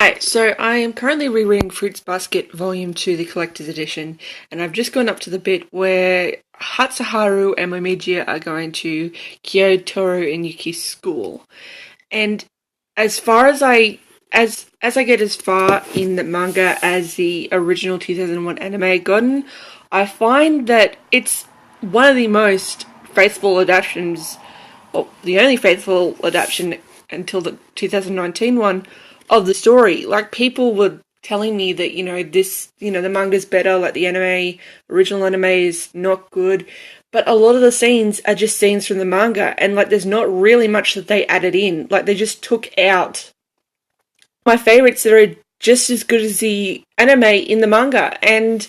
Hi, so I am currently rereading Fruits Basket Volume 2, the Collector's Edition, and I've just gone up to the bit where Hatsuharu and Momiji are going to Kyoto and Yuki's school. And as far as I get as far in the manga as the original 2001 anime gotten, I find that it's one of the most faithful adaptations, well, the only faithful adaptation until the 2019 one of the story. Like, people were telling me that, the manga's better, like the original anime is not good. But a lot of the scenes are just scenes from the manga, and like there's not really much that they added in. Like, they just took out my favorites that are just as good as the anime in the manga. And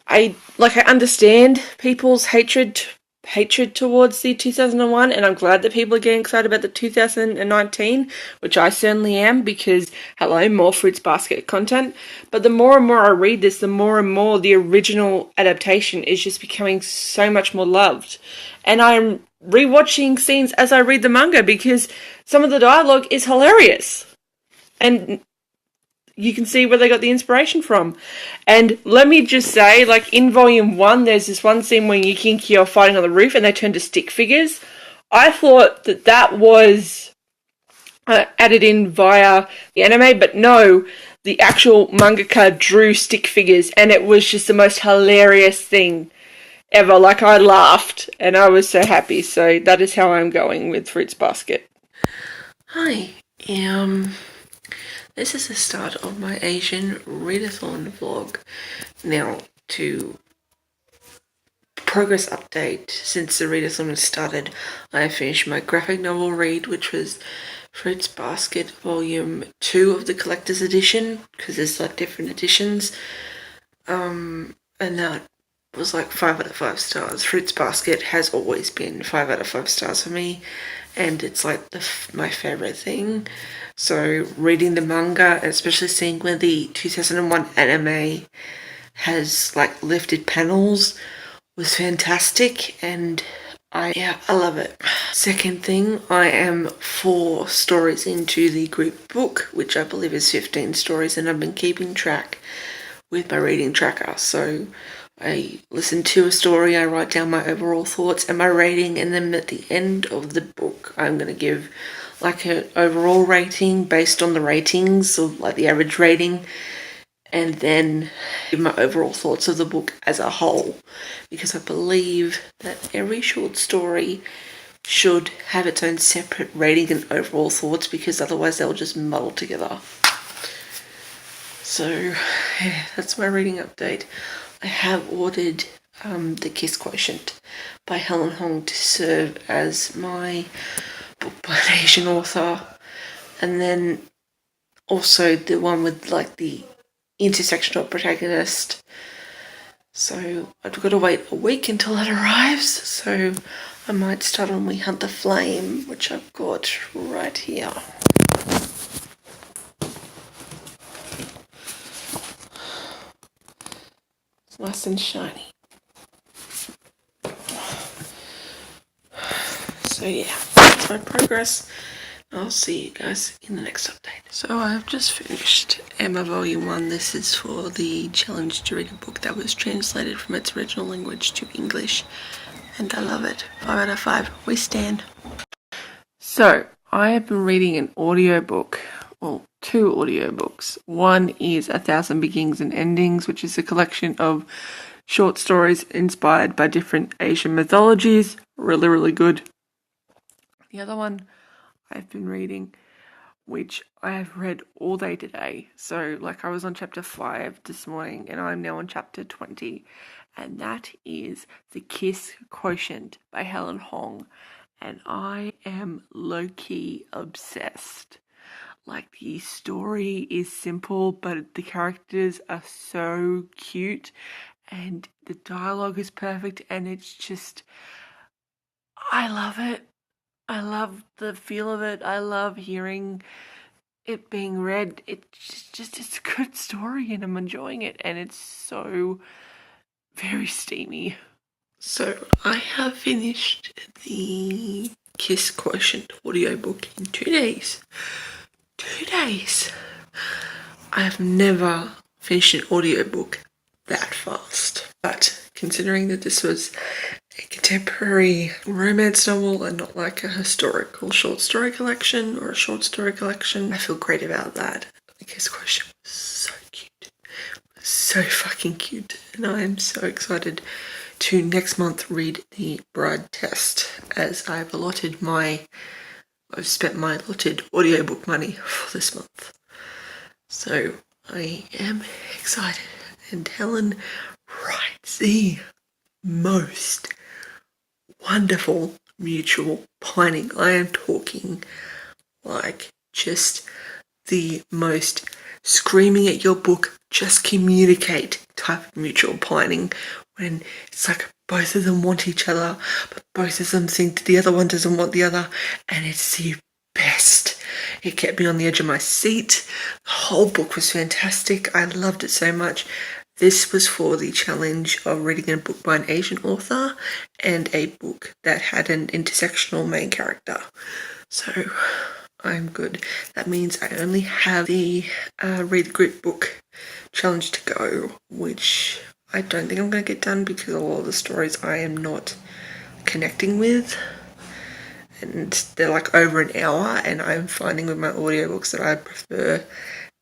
I understand people's hatred towards the 2001, and I'm glad that people are getting excited about the 2019, which I certainly am, because hello, more Fruits Basket content. But the more and more I read this, the more and more the original adaptation is just becoming so much more loved. And I'm rewatching scenes as I read the manga because some of the dialogue is hilarious. And you can see where they got the inspiration from. And let me just say, like, in Volume 1, there's this one scene where Yuki and Kyo are fighting on the roof and they turn to stick figures. I thought that was added in via the anime, but no, the actual mangaka drew stick figures, and it was just the most hilarious thing ever. Like, I laughed, and I was so happy. So that is how I'm going with Fruits Basket. Hi, this is the start of my Asian Readathon vlog. Now, to progress update, since the Readathon has started, I have finished my graphic novel read, which was Fruits Basket Volume 2 of the Collector's Edition, because there's like different editions, and that was like 5 out of 5 stars. Fruits Basket has always been 5 out of 5 stars for me, and it's like my favourite thing. So reading the manga, especially seeing where the 2001 anime has like lifted panels, was fantastic, and I love it. Second thing, I am 4 stories into the group book, which I believe is 15 stories, and I've been keeping track with my reading tracker. So I listen to a story, I write down my overall thoughts and my rating, and then at the end of the book I'm going to give like an overall rating based on the ratings, of like the average rating, and then give my overall thoughts of the book as a whole, because I believe that every short story should have its own separate rating and overall thoughts, because otherwise they'll just muddle together. So yeah, that's my reading update. I have ordered The Kiss Quotient by Helen Hong to serve as my book by an Asian author, and then also the one with like the intersectional protagonist. So I've got to wait a week until that arrives, so I might start on We Hunt the Flame, which I've got right here. It's nice and shiny. So yeah, that's my progress. I'll see you guys in the next update. So I've just finished Emma Volume 1. This is for the challenge to read a book that was translated from its original language to English, and I love it. 5 out of 5. We stand. So, I have been reading an audiobook, well, 2 audiobooks. One is 1,000 Beginnings and Endings, which is a collection of short stories inspired by different Asian mythologies. Really, really good. The other one I've been reading, which I have read all day today. So, like, I was on chapter 5 this morning, and I'm now on chapter 20. And that is The Kiss Quotient by Helen Hong. And I am low-key obsessed. Like, the story is simple, but the characters are so cute, and the dialogue is perfect, and it's just, I love it. I love the feel of it. I love hearing it being read. It's a good story, and I'm enjoying it, and it's so very steamy. So I have finished the Kiss Quotient audiobook in 2 days. 2 days. I have never finished an audiobook that fast. But considering that this was a contemporary romance novel and not like a historical short story collection or a short story collection, I feel great about that. The Kiss Question was so cute. So fucking cute. And I am so excited to next month read the Bride Test, as I've spent my allotted audiobook money for this month. So I am excited. And Helen writes the most wonderful mutual pining. I am talking like just the most screaming at your book, just communicate type of mutual pining, when it's like both of them want each other, but both of them think the other one doesn't want the other, and it's the best. It kept me on the edge of my seat. The whole book was fantastic. I loved it so much. This was for the challenge of reading a book by an Asian author and a book that had an intersectional main character. So I'm good. That means I only have the read the group book challenge to go, which I don't think I'm going to get done because a lot of the stories I am not connecting with. And they're like over an hour, and I'm finding with my audiobooks that I prefer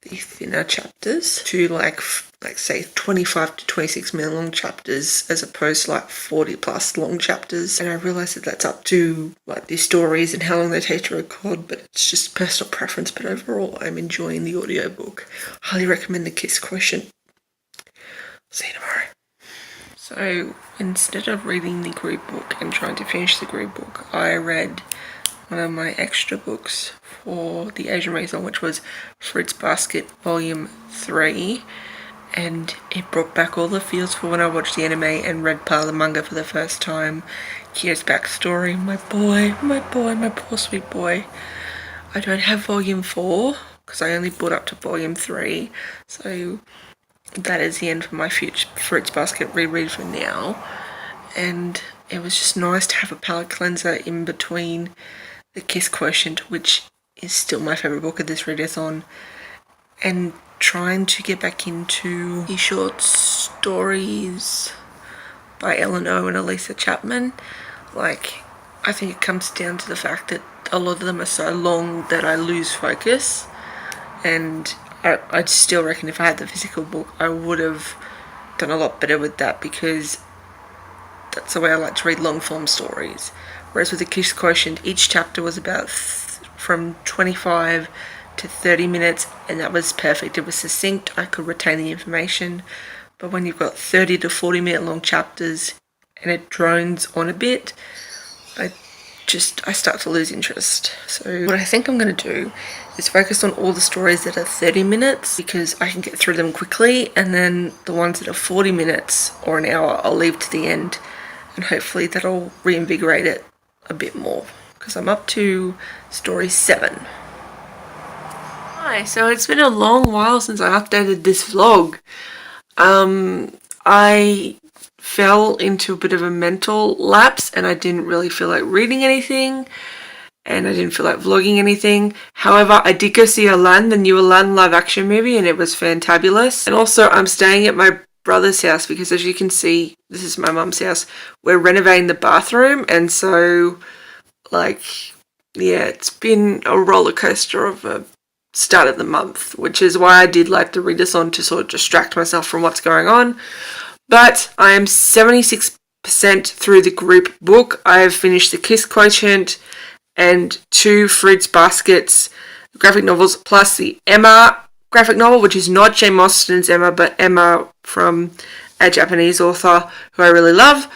the thinner chapters to like say 25 to 26 minute long chapters as opposed to like 40 plus long chapters. And I realise that that's up to like the stories and how long they take to record, but it's just personal preference. But overall, I'm enjoying the audiobook. Highly recommend The Kiss Quotient. See you tomorrow. So instead of reading the group book and trying to finish the group book, I read one of my extra books for the Asian Readathon, which was Fruits Basket Volume 3, and it brought back all the feels for when I watched the anime and read part of the manga for the first time. Kyo's backstory, my poor sweet boy. I don't have Volume 4 because I only bought up to Volume 3, so that is the end for my Fruits Basket reread for now. And it was just nice to have a palate cleanser in between The Kiss Quotient, which is still my favourite book of this readathon, and trying to get back into the short stories by Ellen O and Elisa Chapman. Like, I think it comes down to the fact that a lot of them are so long that I lose focus, and I still reckon if I had the physical book I would have done a lot better with that, because that's the way I like to read long form stories. Whereas with The Kiss Quotient, each chapter was about from 25 to 30 minutes, and that was perfect. It was succinct, I could retain the information. But when you've got 30 to 40 minute long chapters and it drones on a bit, I start to lose interest. So what I think I'm going to do is focus on all the stories that are 30 minutes because I can get through them quickly, and then the ones that are 40 minutes or an hour I'll leave to the end, and hopefully that'll reinvigorate it a bit more because I'm up to story 7. Hi, so it's been a long while since I updated this vlog. I fell into a bit of a mental lapse and I didn't really feel like reading anything, and I didn't feel like vlogging anything. However, I did go see Aladdin, the new Aladdin live action movie, and it was fantabulous. And also I'm staying at my brother's house because, as you can see, this is my mum's house. We're renovating the bathroom, and so like, yeah, it's been a roller coaster of a start of the month, which is why I did like the readathon to sort of distract myself from what's going on. But I am 76% through the group book. I have finished The Kiss Quotient and 2 Fruits Baskets graphic novels, plus the Emma graphic novel, which is not Jane Austen's Emma, but Emma from a Japanese author who I really love.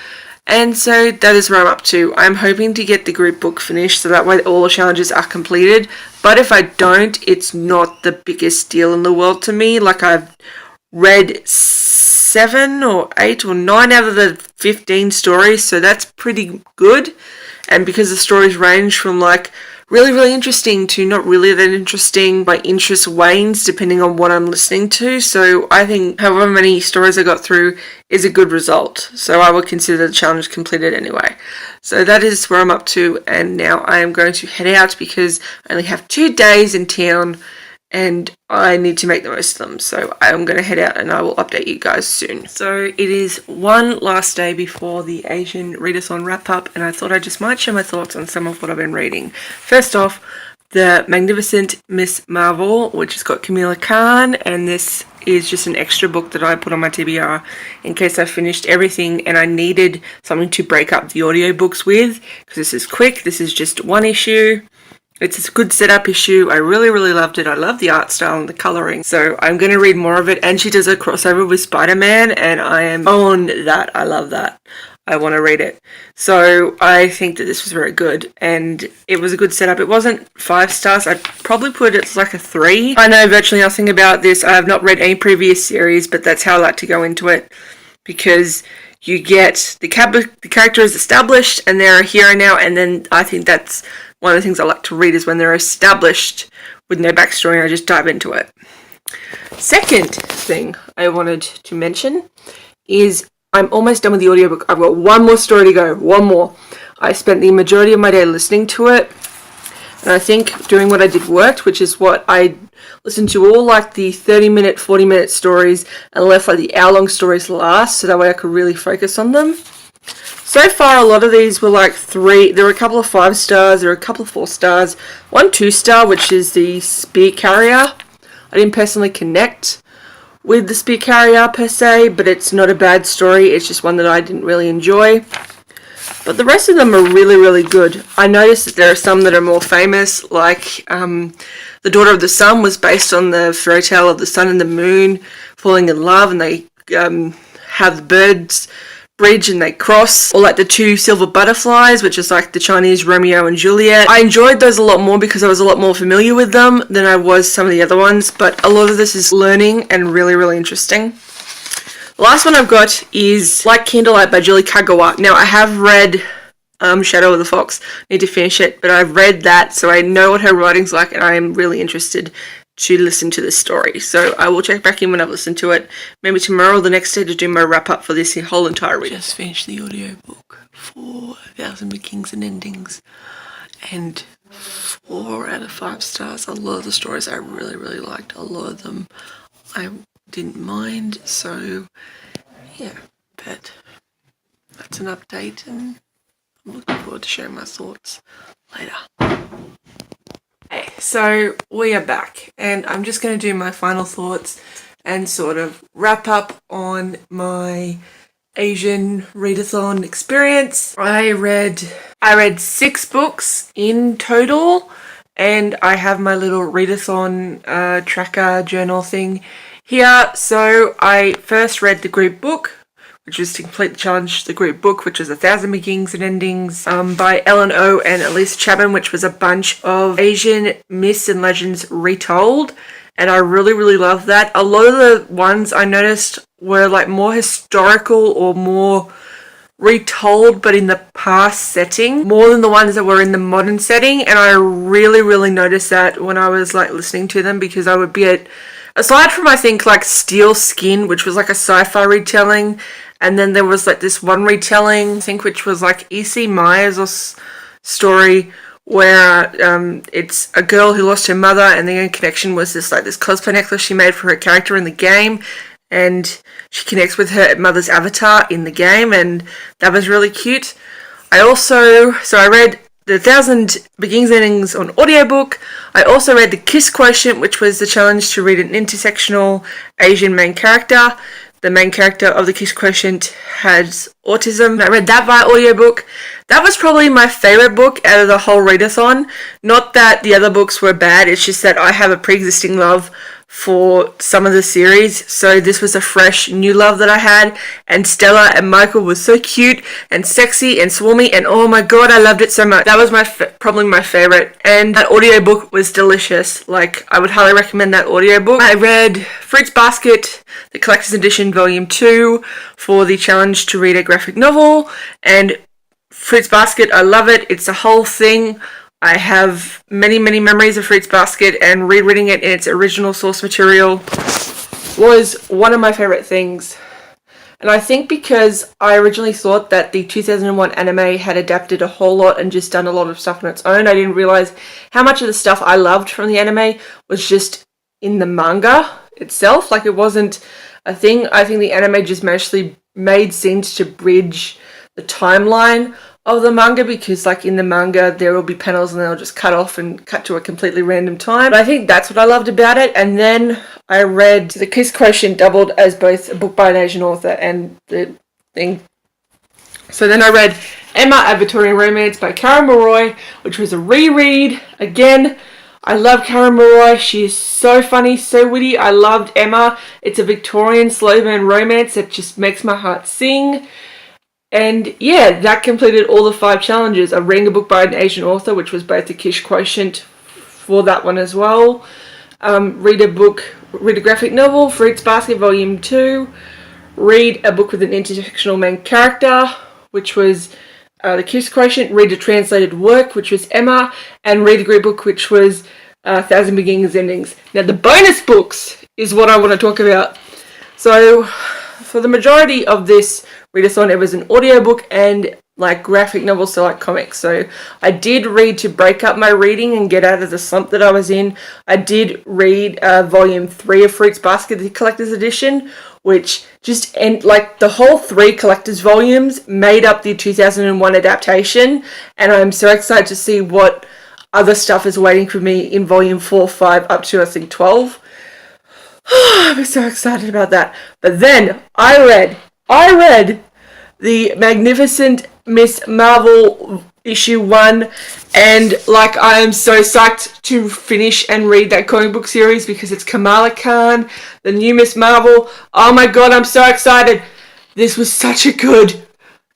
And so that is where I'm up to. I'm hoping to get the group book finished so that way all the challenges are completed. But if I don't, it's not the biggest deal in the world to me. Like, I've read 7 or 8 or 9 out of the 15 stories, so that's pretty good. And because the stories range from like really, really interesting to not really that interesting, my interest wanes depending on what I'm listening to. So I think however many stories I got through is a good result. So I would consider the challenge completed anyway. So that is where I'm up to, and now I am going to head out because I only have 2 days in town and I need to make the most of them. So I'm going to head out and I will update you guys soon. So it is one last day before the Asian Readathon wrap up, and I thought I just might share my thoughts on some of what I've been reading. First off, The Magnificent Miss Marvel, which has got Camilla Khan, and this is just an extra book that I put on my TBR in case I finished everything and I needed something to break up the audiobooks with, because this is quick. This is just one issue. It's a good setup issue. I really, really loved it. I love the art style and the colouring. So I'm going to read more of it. And she does a crossover with Spider-Man, and I am on that. I love that. I want to read it. So I think that this was very good, and it was a good setup. It wasn't 5 stars. I'd probably put it as like a 3. I know virtually nothing about this. I have not read any previous series, but that's how I like to go into it, because you get the character is established and they're a hero now, and then I think that's one of the things I like to read is when they're established with no backstory and I just dive into it. Second thing I wanted to mention is I'm almost done with the audiobook. I've got one more story to go. One more. I spent the majority of my day listening to it, and I think doing what I did worked, which is what I listened to all like the 30-minute, 40-minute stories and left like the hour-long stories last, so that way I could really focus on them. So far, a lot of these were like 3. There were a couple of 5 stars. There were a couple of 4 stars. One 2-star, which is the Spear Carrier. I didn't personally connect with the Spear Carrier per se, but it's not a bad story. It's just one that I didn't really enjoy. But the rest of them are really, really good. I noticed that there are some that are more famous, like The Daughter of the Sun was based on the fairy tale of the sun and the moon falling in love, and they have the birds bridge and they cross, or like the 2 silver butterflies, which is like the Chinese Romeo and Juliet. I enjoyed those a lot more because I was a lot more familiar with them than I was some of the other ones, but a lot of this is learning and really, really interesting. The last one I've got is Like Candlelight by Julie Kagawa. Now I have read Shadow of the Fox. I need to finish it, but I've read that, so I know what her writing's like, and I am really interested to listen to this story. So I will check back in when I've listened to it, maybe tomorrow or the next day, to do my wrap up for this whole entire read. Just finished the audiobook for 1,000 Beginnings and Endings, and 4 out of 5 stars. A lot of the stories I really, really liked. A lot of them I didn't mind, so yeah, but that's an update, and I'm looking forward to sharing my thoughts later. Okay, so we are back, and I'm just going to do my final thoughts and sort of wrap up on my Asian Readathon experience. I read 6 books in total, and I have my little Readathon tracker journal thing here. So I first read the group book, which was to complete the challenge, the group book, which was 1,000 Beginnings and Endings by Ellen O and Elise Chapman, which was a bunch of Asian myths and legends retold. And I really, really love that. A lot of the ones I noticed were like more historical or more retold, but in the past setting, more than the ones that were in the modern setting. And I really, really noticed that when I was like listening to them, because I would be aside from I think like Steel Skin, which was like a sci-fi retelling, and then there was like this one retelling, I think, which was like E.C. Myers' story, where it's a girl who lost her mother, and the only connection was this cosplay necklace she made for her character in the game, and she connects with her mother's avatar in the game, and that was really cute. I read the 1,000 Beginnings and Endings on audiobook. I also read The Kiss Quotient, which was the challenge to read an intersectional Asian main character. The main character of The Kiss Quotient has autism. I read that via audiobook. That was probably my favourite book out of the whole readathon. Not that the other books were bad, it's just that I have a pre-existing love for some of the series, so this was a fresh new love that I had, and Stella and Michael was so cute and sexy and swarmy, and oh my god, I loved it so much. That was probably my favourite, and that audiobook was delicious. Like, I would highly recommend that audiobook. I read Fruits Basket, the Collector's Edition Volume 2 for the challenge to read a graphic novel, and Fruits Basket, I love it. It's a whole thing. I have many, many memories of Fruits Basket, and rereading it in its original source material was one of my favourite things. And I think because I originally thought that the 2001 anime had adapted a whole lot and just done a lot of stuff on its own, I didn't realise how much of the stuff I loved from the anime was just in the manga itself. Like, it wasn't a thing. I think the anime just mostly made sense to bridge the timeline of the manga, because like in the manga there will be panels and they'll just cut off and cut to a completely random time. But I think that's what I loved about it. And then I read The Kiss Quotient doubled as both a book by an Asian author and the thing. So then I read Emma, A Victorian Romance by Karen Mulroy, which was a reread. Again, I love Karen Mulroy. She is so funny, so witty. I loved Emma. It's a Victorian slow burn romance that just makes my heart sing. And yeah, that completed all the 5 challenges. I'm reading a book by an Asian author, which was both the Kish Quotient for that one as well. Read a graphic novel, Fruits Basket Volume 2. Read a book with an intersectional main character, which was the Kiss Quotient. Read a translated work, which was Emma. And read a group book, which was 1,000 Beginnings Endings. Now, the bonus books is what I want to talk about. So, for the majority of this readathon, it was an audiobook and like graphic novels, so like comics. So I did read to break up my reading and get out of the slump that I was in. I did read volume 3 of Fruits Basket, the collector's edition, which just like the whole 3 collector's volumes made up the 2001 adaptation, and I'm so excited to see what other stuff is waiting for me in volume 4, 5, up to I think 12. I'm so excited about that. But then I read the Magnificent Miss Marvel issue 1, and like I am so psyched to finish and read that comic book series because it's Kamala Khan, the new Miss Marvel. Oh my god, I'm so excited. This was such a good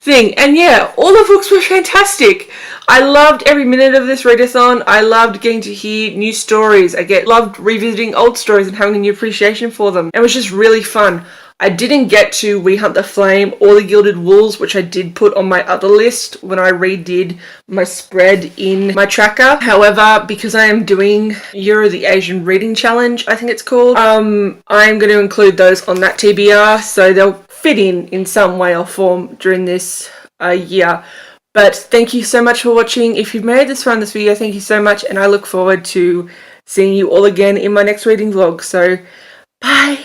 thing. And yeah, all the books were fantastic. I loved every minute of this readathon. I loved getting to hear new stories. Loved revisiting old stories and having a new appreciation for them. It was just really fun. I didn't get to We Hunt the Flame or The Gilded Wolves, which I did put on my other list when I redid my spread in my tracker. However, because I am doing Year of the Asian Reading Challenge, I think it's called, I'm going to include those on that TBR, so they'll fit in some way or form during this year. But thank you so much for watching. If you've made this far in this video, thank you so much, and I look forward to seeing you all again in my next reading vlog. So, bye!